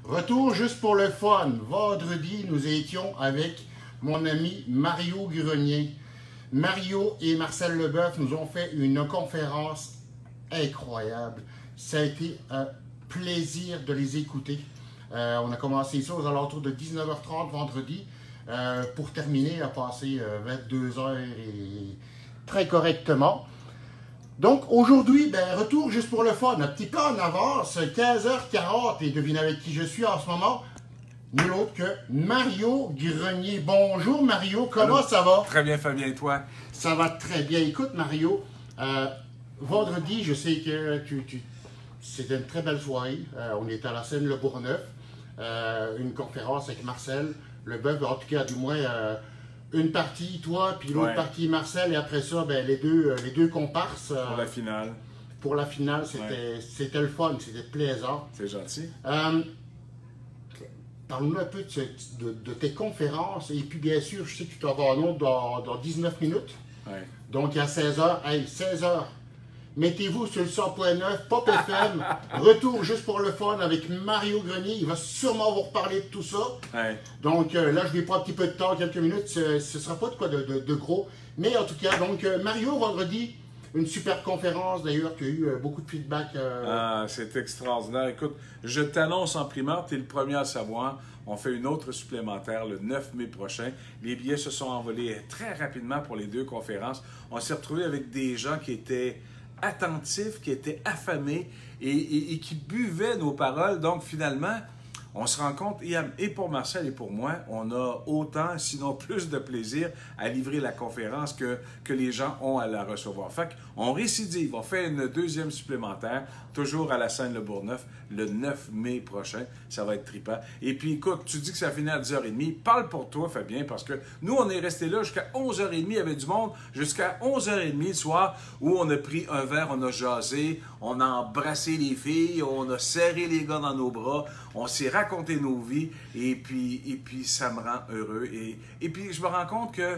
Retour juste pour le fun. Vendredi, nous étions avec mon ami Mario Grenier. Mario et Marcel Leboeuf nous ont fait une conférence incroyable. Ça a été un plaisir de les écouter. On a commencé ça aux alentours de 19h30 vendredi pour terminer à passer 22 heures et très correctement. Donc aujourd'hui, retour juste pour le fun, un petit peu en avance, 15h40, et devinez avec qui je suis en ce moment, nul autre que Mario Grenier. Bonjour Mario, comment Allô? ça va? Très bien Fabien, et toi? Ça va très bien. Écoute Mario, vendredi, je sais que c'était une très belle soirée, on était à la scène Le Bourgneuf, une conférence avec Marcel Leboeuf, en tout cas du moins une partie toi, puis l'autre partie Marcel, et après ça, les deux comparses. Pour la finale. Pour la finale, c'était le fun, c'était plaisant. C'est gentil. Parle-nous un peu de tes conférences, et puis bien sûr, je sais que tu t'en vas en autre dans 19 minutes. Ouais. Donc à 16h, hey, 16h, mettez-vous sur le 100.9, Pop FM, retour juste pour le fun avec Mario Grenier, il va sûrement vous reparler de tout ça. Ouais. Donc là, je vais prendre un petit peu de temps, quelques minutes, ce ne sera pas de quoi de gros. Mais en tout cas, donc Mario, vendredi, une super conférence d'ailleurs, tu as eu beaucoup de feedback. Ah, c'est extraordinaire. Écoute, je t'annonce en primeur, tu es le premier à savoir. On fait une autre supplémentaire le 9 mai prochain. Les billets se sont envolés très rapidement pour les deux conférences. On s'est retrouvé avec des gens qui étaient attentifs, qui étaient affamés et qui buvaient nos paroles. Donc finalement, on se rend compte, et pour Marcel et pour moi, on a autant, sinon plus de plaisir à livrer la conférence que les gens ont à la recevoir. Fait qu'on récidive, on fait une deuxième supplémentaire, toujours à la scène Le Bourgneuf, le 9 mai prochain. Ça va être trippant. Et puis écoute, tu dis que ça finit à 10h30. Parle pour toi, Fabien, parce que nous, on est resté là jusqu'à 11h30. Il y avait du monde jusqu'à 11h30 le soir où on a pris un verre, on a jasé, on a embrassé les filles, on a serré les gars dans nos bras, on s'est raconté nos vies et puis ça me rend heureux. Et puis je me rends compte que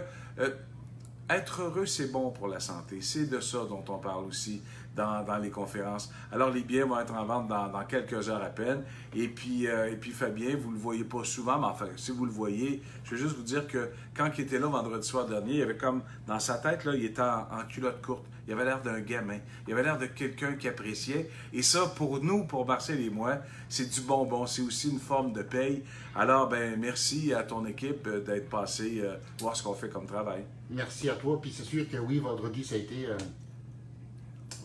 être heureux, c'est bon pour la santé. C'est de ça dont on parle aussi dans les conférences. Alors, les billets vont être en vente dans quelques heures à peine. Et puis Fabien, vous ne le voyez pas souvent, mais enfin, si vous le voyez, je veux juste vous dire que quand il était là vendredi soir dernier, il avait comme, dans sa tête, là, il était en culotte courte. Il avait l'air d'un gamin. Il avait l'air de quelqu'un qui appréciait. Et ça, pour nous, pour Marcel et moi, c'est du bonbon. C'est aussi une forme de paye. Alors, merci à ton équipe d'être passé voir ce qu'on fait comme travail. Merci à toi. Puis c'est sûr que oui, vendredi, ça a été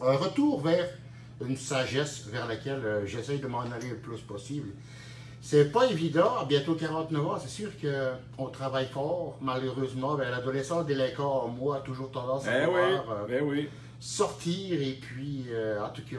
un retour vers une sagesse vers laquelle j'essaye de m'en aller le plus possible. C'est pas évident, à bientôt 49 ans, c'est sûr qu'on travaille fort. Malheureusement, l'adolescence délinquant en moi a toujours tendance à vouloir sortir et puis, en tout cas...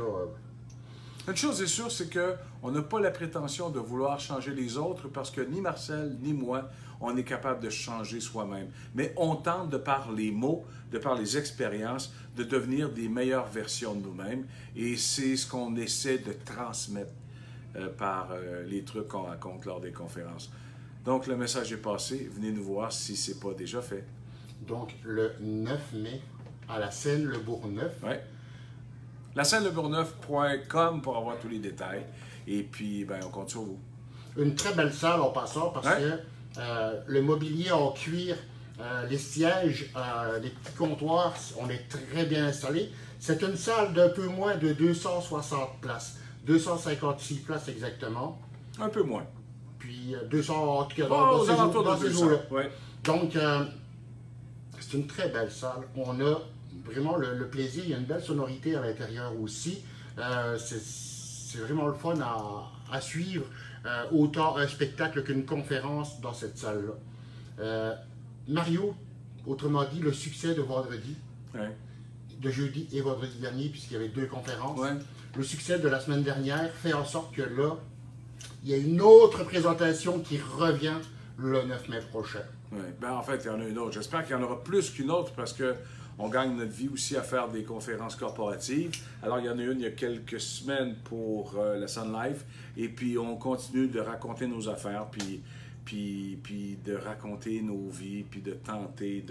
Une chose est sûre, c'est qu'on n'a pas la prétention de vouloir changer les autres parce que ni Marcel ni moi, on est capable de changer soi-même. Mais on tente, de par les mots, de par les expériences, de devenir des meilleures versions de nous-mêmes. Et c'est ce qu'on essaie de transmettre par les trucs qu'on raconte lors des conférences. Donc, le message est passé. Venez nous voir si ce n'est pas déjà fait. Donc, le 9 mai, à la scène Le Bourgneuf. Oui. La scène lebourgneuf.com pour avoir tous les détails. Et puis, on compte sur vous. Une très belle salle en passant parce que le mobilier en cuir, les sièges, les petits comptoirs, on est très bien installés. C'est une salle d'un peu moins de 260 places. 256 places exactement. Un peu moins. Puis 200, en tout cas, dans ces eaux-là. Ouais. Donc, c'est une très belle salle. On a vraiment le plaisir. Il y a une belle sonorité à l'intérieur aussi. C'est vraiment le fun à suivre. Autant un spectacle qu'une conférence dans cette salle-là. Mario, autrement dit, le succès de vendredi, de jeudi et vendredi dernier, puisqu'il y avait deux conférences, le succès de la semaine dernière fait en sorte que là, il y a une autre présentation qui revient le 9 mai prochain. Oui. En fait, il y en a une autre. J'espère qu'il y en aura plus qu'une autre parce que on gagne notre vie aussi à faire des conférences corporatives. Alors, il y en a une il y a quelques semaines pour la Sun Life. Et puis, on continue de raconter nos affaires, puis de raconter nos vies, puis de tenter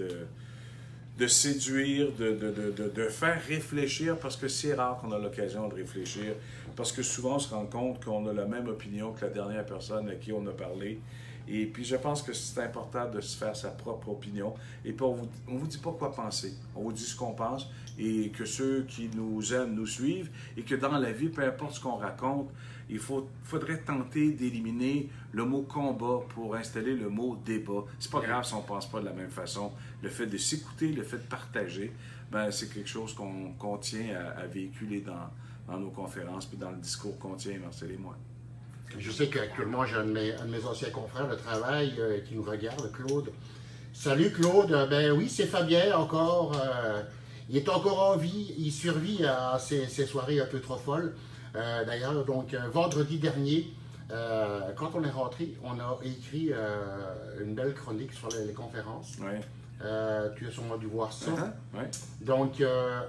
de séduire, de faire réfléchir, parce que c'est rare qu'on a l'occasion de réfléchir parce que souvent on se rend compte qu'on a la même opinion que la dernière personne à qui on a parlé. Et puis je pense que c'est important de se faire sa propre opinion. Et puis on vous dit pas quoi penser, on vous dit ce qu'on pense, et que ceux qui nous aiment nous suivent, et que dans la vie, peu importe ce qu'on raconte, il faudrait tenter d'éliminer le mot combat pour installer le mot débat. C'est pas grave si on pense pas de la même façon. Le fait de s'écouter, le fait de partager, ben, c'est quelque chose qu'on tient à véhiculer dans nos conférences, puis dans le discours qu'on tient, Marcel et moi. Je sais qu'actuellement, j'ai un de mes anciens confrères de travail qui nous regarde, Claude. Salut Claude, ben oui, c'est Fabien encore. Il est encore en vie, il survit à ces soirées un peu trop folles. D'ailleurs, donc vendredi dernier, quand on est rentré, on a écrit une belle chronique sur les conférences. Ouais. Tu as sûrement dû voir ça. Ouais. Donc,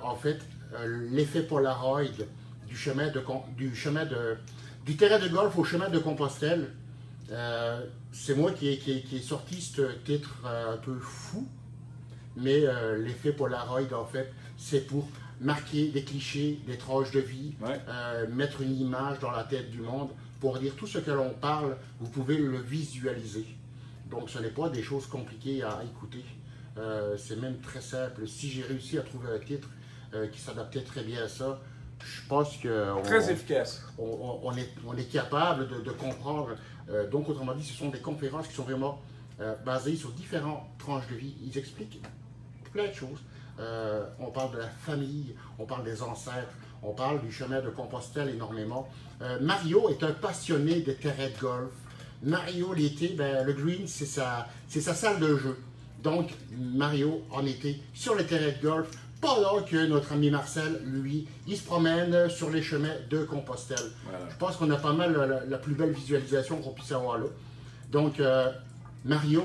en fait, l'effet Polaroid du terrain de golf au chemin de Compostelle, c'est moi qui ai sorti ce titre un peu fou, mais l'effet Polaroid, en fait, c'est pour marquer des clichés, des tranches de vie, mettre une image dans la tête du monde, pour dire tout ce que l'on parle, vous pouvez le visualiser. Donc, ce n'est pas des choses compliquées à écouter. C'est même très simple. Si j'ai réussi à trouver un titre qui s'adaptait très bien à ça, je pense que très efficace. On est capable de comprendre. Donc, autrement dit, ce sont des conférences qui sont vraiment basées sur différentes tranches de vie. Ils expliquent plein de choses. On parle de la famille, on parle des ancêtres, on parle du chemin de Compostelle énormément. Mario est un passionné des terrains de golf. Mario, l'été, ben, le green, c'est sa salle de jeu. Donc, Mario, en été, sur les terrains de golf, pendant que notre ami Marcel, lui, il se promène sur les chemins de Compostelle. Voilà. Je pense qu'on a pas mal la plus belle visualisation qu'on puisse avoir là. Donc, Mario,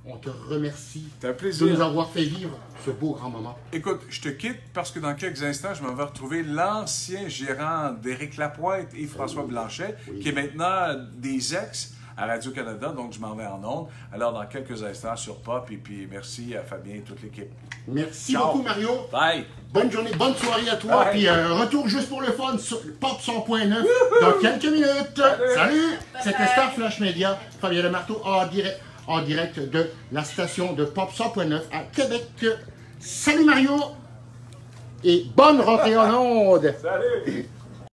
on te remercie de nous avoir fait vivre ce beau grand moment. Écoute, je te quitte parce que dans quelques instants, je m'en vais retrouver l'ancien gérant d'Éric Lapointe et François Blanchet, qui est maintenant des ex à Radio-Canada, donc je m'en vais en ondes. Alors, dans quelques instants sur Pop, et puis merci à Fabien et toute l'équipe. Merci beaucoup, Mario. Bye. Bonne journée, bonne soirée à toi. Bye. Puis retour juste pour le fun sur Pop 100.9 dans quelques minutes. Salut. C'était Star Flash Media, Fabien Lemarteau en direct de la station de Pop 100.9 à Québec. Salut Mario et bonne rentrée en ondes. Salut.